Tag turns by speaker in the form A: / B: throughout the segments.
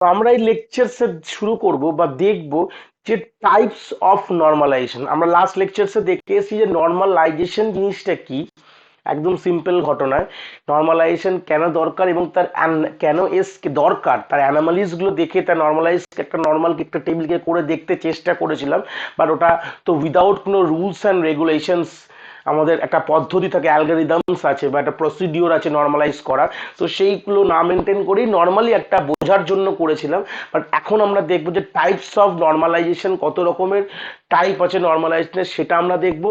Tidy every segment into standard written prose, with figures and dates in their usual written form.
A: তো আমরা এই লেকচারসে শুরু করব বা দেখব যে টাইপস অফ নর্মালাইজেশন। আমরা লাস্ট লেকচারসে দেখে এসেছি যে নর্মালাইজেশন জিনিসটা কি, একদম সিম্পল ঘটনায় নর্মালাইজেশন কেন দরকার এবং তার কেন দরকার, তার অ্যানোমালিস গুলো দেখে তার নর্মালাইজ একটা নর্মাল একটা টেবিলকে করে দেখতে চেষ্টা করেছিলাম। বাট ওটা তো উইদাউট কোনো রুলস অ্যান্ড রেগুলেশনস, আমাদের একটা পদ্ধতি থাকে, অ্যালগরিদমস আছে বা একটা প্রসিডিওর আছে নর্মালাইজ করার, তো সেইগুলো না মেনটেন করেই নর্মালি একটা বোঝার জন্য করেছিলাম। বাট এখন আমরা দেখবো যে টাইপস অফ নর্মালাইজেশন, কত রকমের টাইপ আছে নর্মালাইজেশনের, সেটা আমরা দেখব।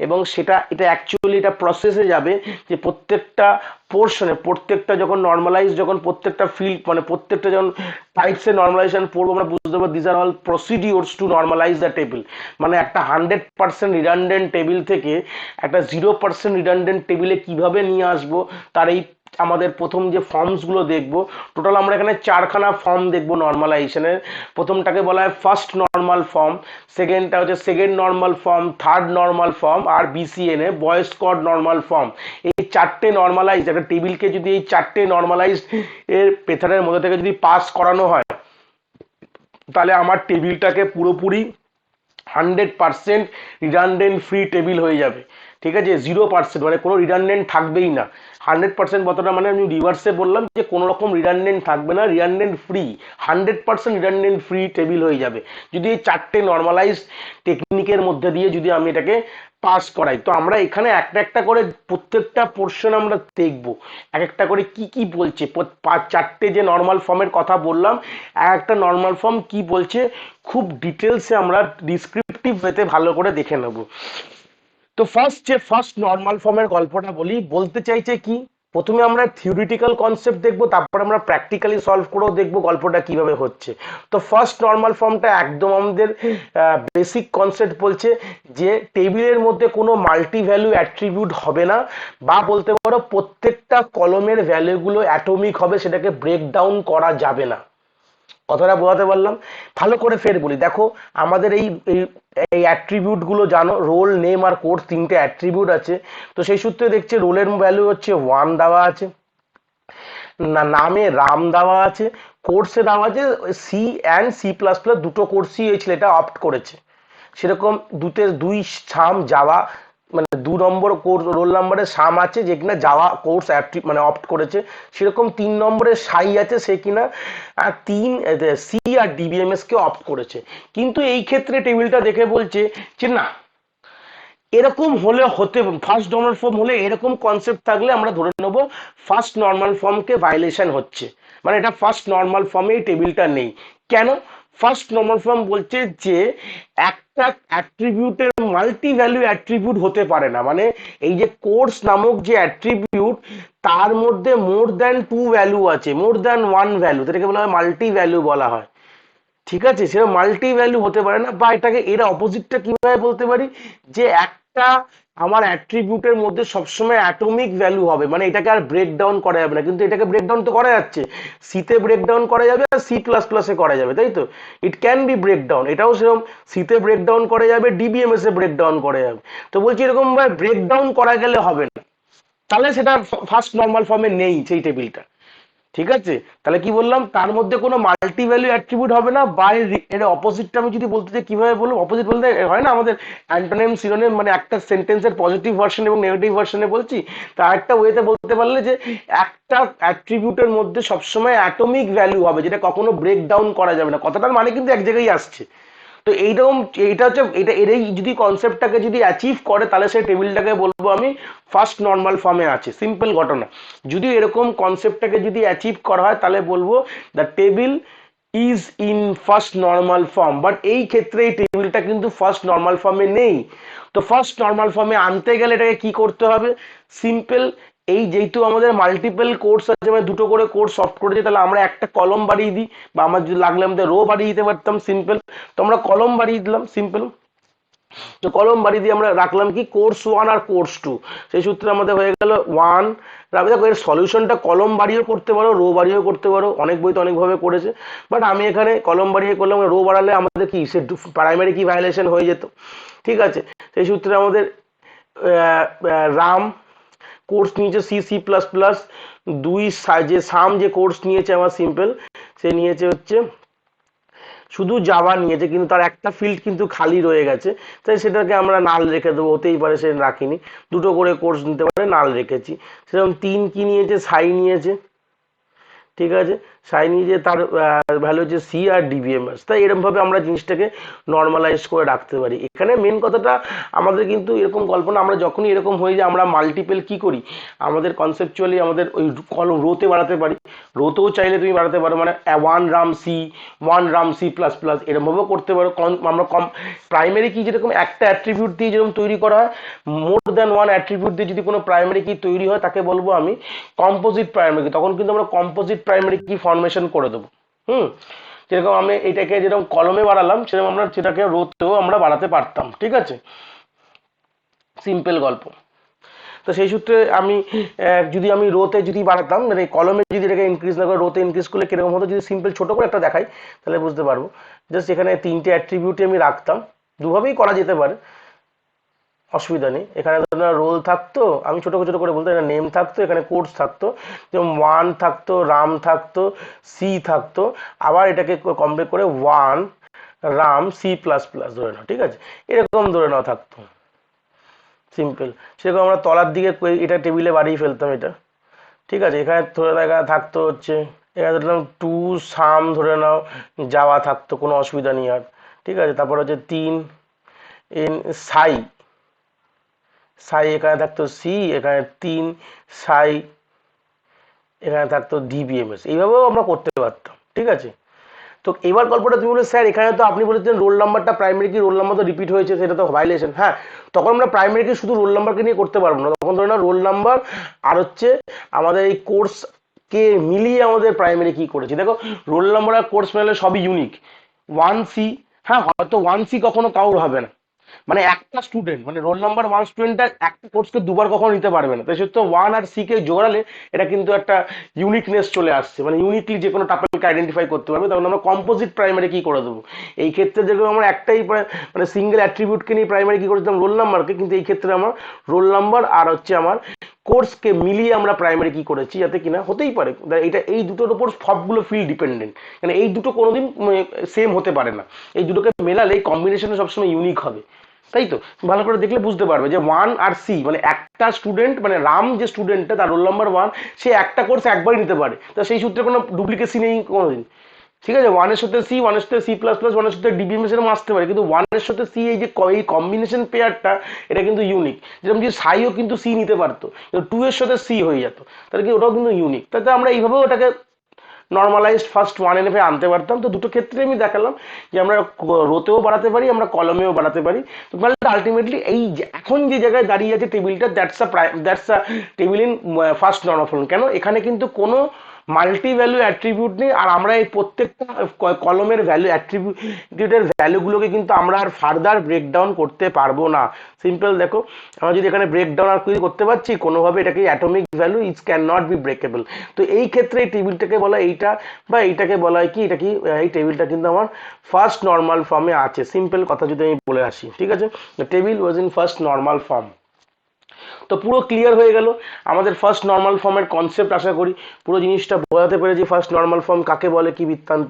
A: এবং এটা অ্যাকচুয়ালি এটা প্রসেসে যাবে যে প্রত্যেকটা পোর্শনে, প্রত্যেকটা যখন নর্মালাইজ, যখন প্রত্যেকটা ফিল্ড মানে প্রত্যেকটা যখন টাইপসের নর্মালাইজেশন পড়বো, আমরা বুঝতে পারবো this are all procedures to normalize the table. মানে একটা 100% রিডান্ডেন্ট টেবিল থেকে একটা 0% রিডান্ডেন্ট টেবিলে কিভাবে নিয়ে আসবো, তার এই আমাদের প্রথম যে ফর্মসগুলো দেখবো। টোটাল আমরা এখানে 4খানা ফর্ম দেখবো নর্মালাইজেশনের। প্রথমটাকে বলা হয় ফার্স্ট নর্মাল ফর্ম, সেকেন্ডটা হচ্ছে second normal form, third normal form, আর BCNF Boyce Codd normal form. এই 4টে নর্মালাইজ, একটা টেবিলকে যদি এই 4টে নর্মালাইজ এর পেথারের মধ্যে থেকে যদি পাস করানো হয়, তাহলে আমার টেবিলটাকে পুরোপুরি 100% রিডান্ডেন্ট ফ্রি টেবিল হয়ে যাবে। ঠিক আছে, 0% মানে কোনো রিডান্ডেন্ট থাকবেই না। 100% কতটা মানে আমি রিভার্সে বললাম যে কোনো রকম রিডান্ডেন্ট থাকবে না, redundant free, 100% redundant free table হয়ে যাবে যদি এই 4টে নর্মালাইজ টেকনিকের মধ্যে দিয়ে যদি আমি এটাকে পাস করাই। তো আমরা এখানে একটা একটা করে প্রত্যেকটা পোর্শন আমরা দেখব, এক একটা করে কি কি বলছে। 4টে যে নর্মাল ফর্মের কথা বললাম, এক একটা নর্মাল ফর্ম কি বলছে খুব ডিটেলসে আমরা ডিসক্রিপটিভ ওয়েতে ভালো করে দেখে নেব। তো ফার্স্ট নর্মাল ফর্মের গল্পটা বলতে চাইছে কি, প্রথমে আমরা থিওরিটিক্যাল কনসেপ্ট দেখবো, তারপর আমরা প্র্যাকটিক্যালি সলভ করেও দেখবো গল্পটা কিভাবে হচ্ছে। তো ফার্স্ট নর্মাল ফর্মটা একদম আমাদের বেসিক কনসেপ্ট বলছে যে টেবিলের মধ্যে কোনো মাল্টি ভ্যালু অ্যাট্রিবিউট হবে না, বা বলতে পারো প্রত্যেকটা কলমের ভ্যালুগুলো অ্যাটমিক হবে, সেটাকে ব্রেক ডাউন করা যাবে না। কথাটা বোঝাতে পারলাম? ভালো করে ফের বলি, দেখো আমাদের এই এই অ্যাট্রিবিউট গুলো জানো, রোল, নেম আর কোর্স, 3টে অ্যাট্রিবিউট আছে। তো সেই সূত্রে দেখছি রোলের ভ্যালু হচ্ছে 1 দেওয়া আছে, নামে রাম দেওয়া আছে, কোর্সে দেওয়া আছে সি অ্যান্ড C++, দুটো কোর্সই এই ছেলেটা অপ্ট করেছে। সেরকম দুই সাম জাভা, মানে 2 নম্বর কোর্স রোল নাম্বারে সাম আছে যে কিনা জাভা কোর্স মানে অপ্ট করেছে। সেরকম 3 নম্বরে সাই আছে, সে কিনা সি আর ডিবিএমএস কে অপ্ট করেছে। কিন্তু এই ক্ষেত্রে টেবিলটা দেখে বলছে যে না, এরকম হলে ফার্স্ট নর্মাল ফর্ম হলে, এরকম কনসেপ্ট থাকলে আমরা ধরে নেব ফার্স্ট নর্মাল ফর্মকে ভায়োলেশন হচ্ছে, মানে এটা ফার্স্ট নর্মাল ফর্মে এই টেবিলটা নেই। কেন? ফার্স্ট নর্মাল ফর্ম বলছে যে একটা অ্যাট্রিবিউটের মাল্টি ভ্যালু অ্যাট্রিবিউট হতে পারে না, মানে এই যে কোর্স নামক যে অ্যাট্রিবিউট, তার মধ্যে মোর দ্যান 2 ভ্যালু আছে, মোর দ্যান 1 ভ্যালু, এটাকে বলা হয় মাল্টি ভ্যালু বলা হয়। ঠিক আছে, সেটা মাল্টি ভ্যালু হতে পারে না। বা এটাকে এর অপোজিটটা কিভাবে বলতে পারি, যে একটা আমার অ্যাট্রিবিউটের মধ্যে সবসময় অ্যাটমিক ভ্যালু হবে, মানে এটাকে আর ব্রেক ডাউন করা যাবে না। কিন্তু এটাকে ব্রেক ডাউন তো করা যাচ্ছে, সিতে ব্রেক ডাউন করা যাবে আর C++-এ করা যাবে, তাই তো? It can be break down, এটাও সেরকম সিতে ব্রেক ডাউন করা যাবে, ডিবিএমএস এ ব্রেক ডাউন করা যাবে। তো বলছি এরকম ভাবে ব্রেক ডাউন করা গেলে হবে না, তাহলে সেটা ফার্স্ট নর্মাল ফর্মে নেই সেই টেবিলটা। ঠিক আছে, তাহলে কি বললাম, তার মধ্যে কোনো মাল্টি ভ্যালু অ্যাট্রিবিউট হবে না। বা এর অপোজিটটা আমি যদি বলতে চাই, কিভাবে বলবো? অপোজিট বলতে হয় না আমাদের অ্যান্টোনিম সিনোনিম, মানে একটা সেন্টেন্সের পজিটিভ ভার্সন এবং নেগেটিভ ভার্সনে বলছি, তা আরেকটা ওয়েতে বলতে পারলে যে একটা অ্যাট্রিবিউটের মধ্যে সবসময় অ্যাটমিক ভ্যালু হবে, যেটা কখনো ব্রেক ডাউন করা যাবে না। কথাটার মানে কিন্তু এক জায়গায় আসছে। তো এইরকম, এইটা হচ্ছে এটা, এর এই যদি কনসেপ্টটাকে যদি অ্যাচিভ করে, তাহলে সেই টেবিলটাকে বলবো আমি ফার্স্ট নর্মাল ফর্মে আছে। সিম্পল ঘটনা, যদি এরকম কনসেপ্টটাকে যদি অ্যাচিভ করা হয়, তাহলে বলবো the table is in first normal form. But এই ক্ষেত্রে এই টেবিলটা কিন্তু ফার্স্ট নর্মাল ফর্মে নেই। তো ফার্স্ট নর্মাল ফর্মে আনতে গেলে এটাকে কি করতে হবে? সিম্পল, এই যেহেতু আমাদের মাল্টিপল কোর্স আছে, মানে দুটো করে কোর্স সফট করেছে, তাহলে আমরা একটা কলম বাড়িয়ে দিই, বা আমার যদি লাগলে আমাদের রো বাড়িয়ে দিতে পারতাম। সিম্পল, তো আমরা কলম বাড়িয়ে দিলাম। সিম্পল, তো কলম বাড়িয়ে দিয়ে আমরা রাখলাম কি কোর্স 1 আর কোর্স 2। সেই সূত্রে আমাদের হয়ে গেল 1। দেখো এর সলিউশনটা কলম বাড়িয়েও করতে পারো, রো বাড়িয়েও করতে পারো, অনেক বইতে অনেকভাবে করেছে। বাট আমি এখানে কলম বাড়িয়ে করলাম, রো বাড়ালে আমাদের কি সে প্রাইমারি কি ভায়োলেশন হয়ে যেত। ঠিক আছে, সেই সূত্রে আমাদের রাম কোর্স নিয়েছে সি সি প্লাস প্লাস, দুই যে সাম যে কোর্স নিয়েছে আমার সিম্পল, সে নিয়েছে হচ্ছে শুধু জাভা নিয়েছে, কিন্তু তার একটা ফিল্ড কিন্তু খালি রয়ে গেছে, তাই সেটাকে আমরা নাল রেখে দেবো, হতেই পারে সে রাখিনি, দুটো করে কোর্স নিতে পারে, নাল রেখেছি। সেরকম তিন কি নিয়েছে, সাই নিয়েছে, ঠিক আছে, সাই নিয়ে তার ভ্যালু হচ্ছে সি আর ডিবিএমএস। তাই এরকমভাবে আমরা জিনিসটাকে নর্মালাইজ করে রাখতে পারি। এখানে মেন কথাটা আমাদের কিন্তু এরকম কল্পনা, আমরা যখনই এরকম হয়ে যায় আমরা মাল্টিপল কি করি, আমাদের কনসেপচুয়ালি আমাদের ওই কলম রোতে বাড়াতে পারি, রোতেও চাইলে তুমি বাড়াতে পারো, মানে ওয়ান রাম সি প্লাস প্লাস এরকমভাবেও করতে পারো। আমরা কম প্রাইমারি কি যেরকম একটা অ্যাট্রিবিউট দিয়ে যেরকম তৈরি করা হয়, মোর দ্যান ওয়ান অ্যাট্রিবিউট দিয়ে যদি কোনো প্রাইমারি কি তৈরি হয় তাকে বলবো আমি কম্পোজিট প্রাইমারি কি। তখন কিন্তু আমরা কম্পোজিট প্রাইমারি কি ফরমেশন করে দেবো। যেরকম আমি এটাকে যেরকম কলমে বাড়ালাম, সেরকম আমরা সেটাকে রোতেও আমরা বাড়াতে পারতাম, ঠিক আছে, সিম্পল গল্প। তো সেই সূত্রে আমি যদি আমি রোতে যদি বাড়াতাম, মানে কলমে যদি এটাকে ইনক্রিজ না করে রোতে ইনক্রিজ করলে কিরকম হতো, যদি সিম্পল ছোট করে একটা দেখাই তাহলে বুঝতে পারবো। জাস্ট এখানে তিনটে অ্যাট্রিবিউটই আমি রাখতাম, দুভাবেই করা যেতে পারে, অসুবিধা নেই। এখানে রোল থাকতো, আমি ছোট ছোট করে বলতে, এখানে নেম থাকতো, এখানে কোর্স থাকতো, যেমন ওয়ান থাকতো, রাম থাকতো, সি থাকতো, আবার এটাকে কমপ্লিট করে ওয়ান রাম সি প্লাস প্লাস ধরে নাও, ঠিক আছে, এরকম ধরে নাও থাকতো, সিম্পল। সেরকম আমরা তলার দিকে এটা টেবিলে বাড়িয়ে ফেলতাম এটা, ঠিক আছে। এখানে ধরে নাও এখানে থাকতো হচ্ছে, এখানে ধরে নাও টু সাম ধরে নাও যাওয়া থাকতো, কোনো অসুবিধা নেই আর, ঠিক আছে। তারপর হচ্ছে তিন ইন সাই, সাই এখানে থাকতো সি, এখানে তিন সাই, এখানে থাকতো ডিবিএমএস, এইভাবেও আমরা করতে পারতাম, ঠিক আছে। তো এবার গল্পটা তুমি বলে স্যার এখানে তো আপনি বলেছেন রোল নাম্বারটা প্রাইমারি কি রোল নাম্বার তো রিপিট হয়েছে, সেটা তো ভাইলেশন। হ্যাঁ, তখন আমরা প্রাইমারি কি শুধু রোল নাম্বারকে নিয়ে করতে পারবো না, তখন ধরে না রোল নাম্বার আর হচ্ছে আমাদের এই কোর্স কে মিলিয়ে আমাদের প্রাইমারি কি করেছি। দেখো রোল নাম্বার আর কোর্স মিলালে সবই ইউনিক। ওয়ান সি, হ্যাঁ হয়তো ওয়ান সি কখনো কাউর হবে না, মানে একটা স্টুডেন্ট মানে রোল নাম্বার ওয়ান স্টুডেন্টটা একটা কোর্সকে দুবার কখনো নিতে পারবে না, তাই সেক্ষেত্রে ওয়ান আর সি কে জোড়ালে এটা কিন্তু একটা ইউনিকনেস চলে আসছে, মানে ইউনিকলি যে কোনো টাপেলকে আইডেন্টিফাই করতে পারবে, তখন আমরা কম্পোজিট প্রাইমারি কি করে দেবো। এই ক্ষেত্রে যেরকম আমরা একটাই মানে সিঙ্গেল অ্যাট্রিবিউটকে নিয়ে প্রাইমারি কি করেছিলাম রোল নাম্বারকে, কিন্তু এই ক্ষেত্রে আমার রোল নাম্বার আর হচ্ছে আমার কোর্সকে মিলিয়ে আমরা প্রাইমারি কি করেছি, যাতে কিনা হতেই পারে এটা এই দুটোর উপর সবগুলো ফিল্ড ডিপেন্ডেন্ট, মানে এই দুটো কোনোদিন সেম হতে পারে না, এই দুটোকে মেলালে এই কম্বিনেশনে সবসময় ইউনিক হবে। তাই তো ভালো করে দেখলে বুঝতে পারবে যে ওয়ান আর সি মানে একটা স্টুডেন্ট, মানে রাম যে স্টুডেন্টটা তার রোল নাম্বার ওয়ান, সে একটা কোর্স একবারই নিতে পারে, তো সেই সূত্রে কোনো ডুপ্লিকেসি নেই কোনোদিন, ঠিক আছে। ওয়ানের সাথে সি, ওয়ানের সাথে সি প্লাস প্লাস, ওয়ানের সাথে ডিবিএমএস এরকম আসতে পারে, কিন্তু ওয়ানের সাথে সি এই যে এই কম্বিনেশন পেয়ারটা, এটা কিন্তু ইউনিক। যেরকম যে সাইও কিন্তু সি নিতে পারতো, টু এর সাথে সি হয়ে যেত, তাহলে কি ওটাও কিন্তু ইউনিক। তাতে আমরা এইভাবেও ওটাকে নর্মালাইজড ফার্স্ট ওয়ান এন এফে আনতে পারতাম। তো দুটো ক্ষেত্রে আমি দেখালাম যে আমরা রোতেও বাড়াতে পারি, আমরা কলমেও বাড়াতে পারি। তো মানে আলটিমেটলি এই এখন যে জায়গায় দাঁড়িয়ে আছে টেবিলটা, that's a table in first normal form. কেন এখানে কিন্তু কোনো মাল্টি ভ্যালু অ্যাট্রিবিউট নেই, আর আমরা এই প্রত্যেকটা কলমের ভ্যালু অ্যাট্রিবিউটের ভ্যালুগুলোকে কিন্তু আমরা আর ফার্দার ব্রেকডাউন করতে পারবো না। সিম্পল দেখো, আমরা যদি এখানে ব্রেকডাউন আর কিছু করতে পারছি কোনোভাবে, এটাকে atomic value is can not be breakable. তো এই ক্ষেত্রে এই টেবিলটাকে বলা এইটা, বা এইটাকে বলা হয় কি, এটা কি এই টেবিলটা কিন্তু আমার ফার্স্ট নর্মাল ফর্মে আছে। সিম্পল কথা যদি আমি বলে আসি, ঠিক আছে, table was in first normal form. তো পুরো ক্লিয়ার হয়ে গেল আমাদের ফার্স্ট নর্মাল ফর্মের কনসেপ্ট। আশা করি পুরো জিনিসটা বোঝাতে পেরেছি, ফার্স্ট নর্মাল ফর্ম কাকে বলে, কি বৃত্তান্ত।